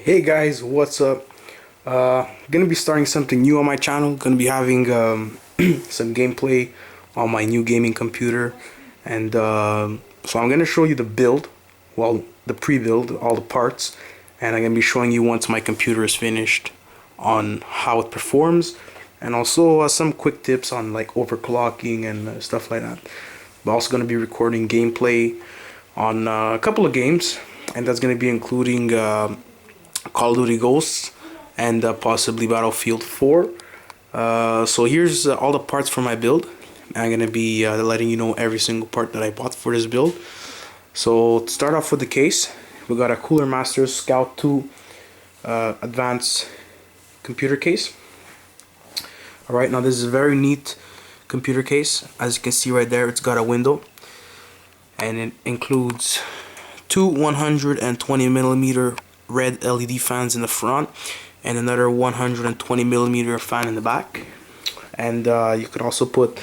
Hey guys, what's up? Gonna be starting something new on my channel. Gonna be having some gameplay on my new gaming computer, and so I'm gonna show you the build, well, the pre-build, all the parts, and I'm gonna be showing you once my computer is finished on how it performs, and also some quick tips on like overclocking and stuff like that. I'm also gonna be recording gameplay on a couple of games, and that's gonna be including Call of Duty Ghosts and possibly Battlefield 4. So here's all the parts for my build. I'm gonna be letting you know every single part that I bought for this build. So to start off with the case, we got a Coolermaster Scout 2 advanced computer case. Alright, now this is a very neat computer case. As you can see right there, it's got a window, and it includes two 120mm red LED fans in the front and another 120mm fan in the back, and you could also put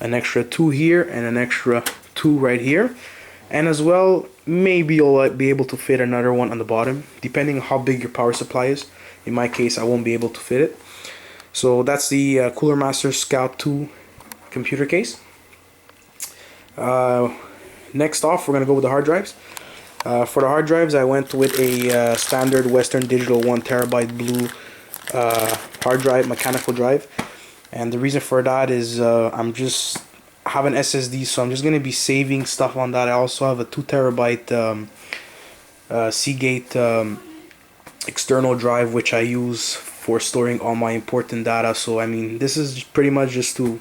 an extra 2 here and an extra 2 right here, and as well maybe you'll be able to fit another one on the bottom depending on how big your power supply is. In my case, I won't be able to fit it. So that's the Coolermaster Scout 2 computer case. Next off, we're gonna go with the hard drives. For the hard drives, I went with a standard Western Digital 1TB blue hard drive, mechanical drive, and the reason for that is I'm just have an SSD, so I'm just gonna be saving stuff on that. I also have a 2TB Seagate external drive, which I use for storing all my important data. So I mean, this is pretty much just to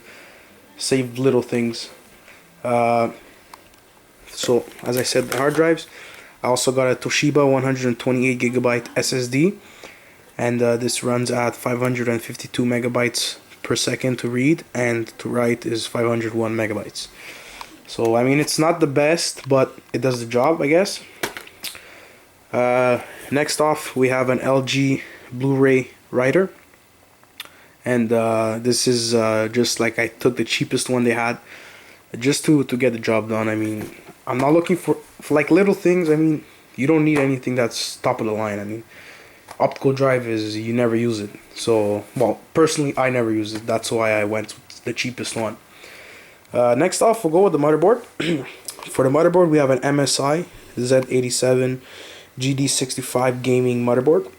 save little things. So as I said, the hard drives. I also got a Toshiba 128GB SSD, and this runs at 552 megabytes per second to read, and to write is 501 megabytes. So I mean, it's not the best, but it does the job, I guess. Next off, we have an LG Blu-ray writer, and this is just like I took the cheapest one they had just to get the job done. I mean, I'm not looking for like little things. I mean, you don't need anything that's top of the line. I mean, optical drive is, you never use it. So, well, personally, I never use it. That's why I went with the cheapest one. Next off, we'll go with the motherboard. For the motherboard, we have an MSI Z87-GD65 gaming motherboard.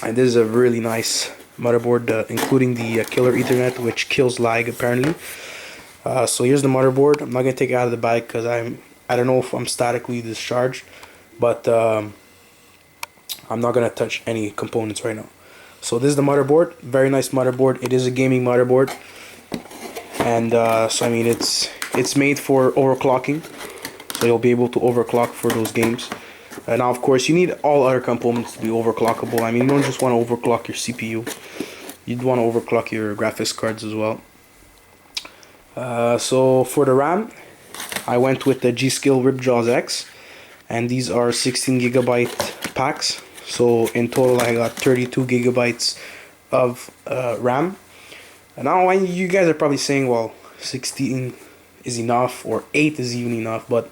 And this is a really nice motherboard, including the killer Ethernet, which kills lag apparently. So here's the motherboard. I'm not gonna take it out of the bag because I don't know if I'm statically discharged, but I'm not gonna touch any components right now. So this is the motherboard. Very nice motherboard. It is a gaming motherboard, and so I mean, it's made for overclocking, so you'll be able to overclock for those games. Now of course you need all other components to be overclockable. I mean, you don't just want to overclock your CPU, you'd want to overclock your graphics cards as well. So for the RAM, I went with the GSkill Ripjaws X, and these are 16GB packs. So in total, I got 32GB of RAM. And now you guys are probably saying, well, 16 is enough or 8 is even enough, but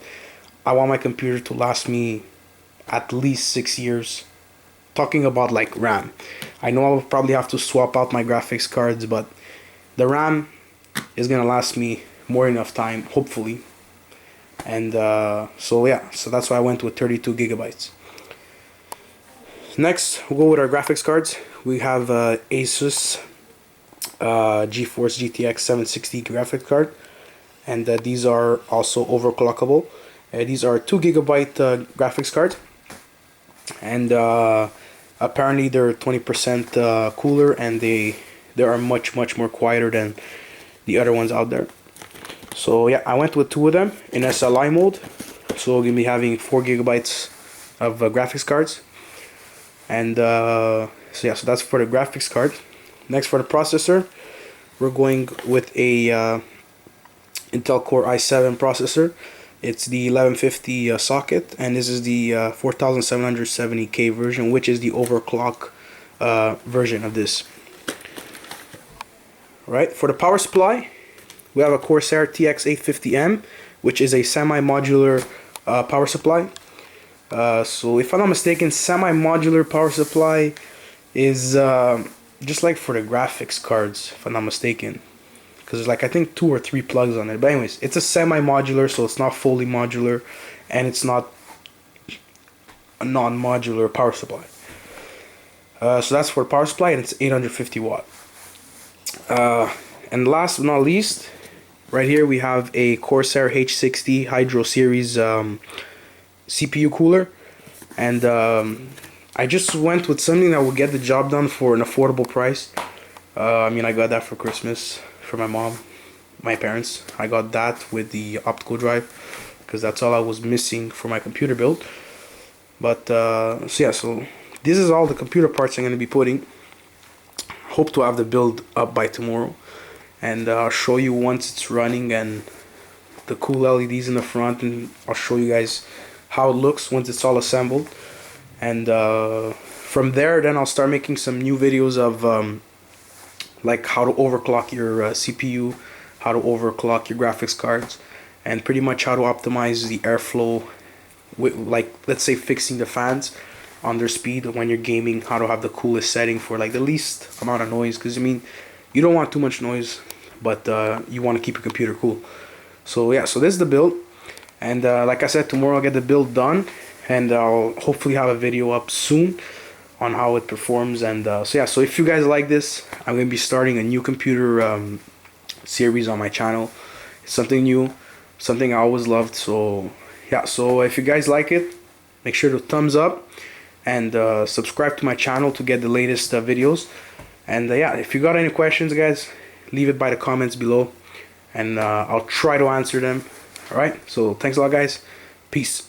I want my computer to last me at least 6 years. Talking about like RAM, I know I'll probably have to swap out my graphics cards, but the RAM is gonna last me more than enough time, hopefully. And so yeah, so that's why I went with 32GB. Next, we'll go with our graphics cards. We have Asus GeForce GTX 760 graphics card, and these are also overclockable. These are 2GB graphics card, and apparently they're 20% cooler, and they are much more quieter than the other ones out there. So yeah, I went with 2 of them in SLI mode, so we're gonna be having 4GB of graphics cards. And so yeah, so that's for the graphics card. Next, for the processor, we're going with a Intel Core i7 processor. It's the 1150 socket, and this is the 4770K version, which is the overclock version of this. Right, for the power supply, we have a Corsair TX850M, which is a semi-modular power supply. So if I'm not mistaken, semi-modular power supply is just like for the graphics cards, if I'm not mistaken, because there's like I think 2 or 3 plugs on it. But anyways, it's a semi-modular, so it's not fully modular, and it's not a non-modular power supply. So that's for power supply, and it's 850 watt. And last but not least, right here we have a Corsair H60 Hydro Series CPU cooler, and I just went with something that will get the job done for an affordable price. I mean, I got that for Christmas for my mom, my parents. I got that with the optical drive because that's all I was missing for my computer build. But so yeah, so this is all the computer parts I'm going to be putting. Hope to have the build up by tomorrow, and I'll show you once it's running and the cool LEDs in the front, and I'll show you guys how it looks once it's all assembled. And from there, then I'll start making some new videos of like how to overclock your CPU, how to overclock your graphics cards, and pretty much how to optimize the airflow with, like, let's say fixing the fans on their speed when you're gaming, how to have the coolest setting for like the least amount of noise, because I mean you don't want too much noise, but you want to keep your computer cool. So yeah, so this is the build, and like I said, tomorrow I'll get the build done, and I'll hopefully have a video up soon on how it performs. And so yeah, so if you guys like this, I'm going to be starting a new computer series on my channel. It's something new, something I always loved. So yeah, so if you guys like it, make sure to thumbs up and subscribe to my channel to get the latest videos. And yeah, if you got any questions, guys, leave it by the comments below, and I'll try to answer them. Alright, so thanks a lot, guys. Peace.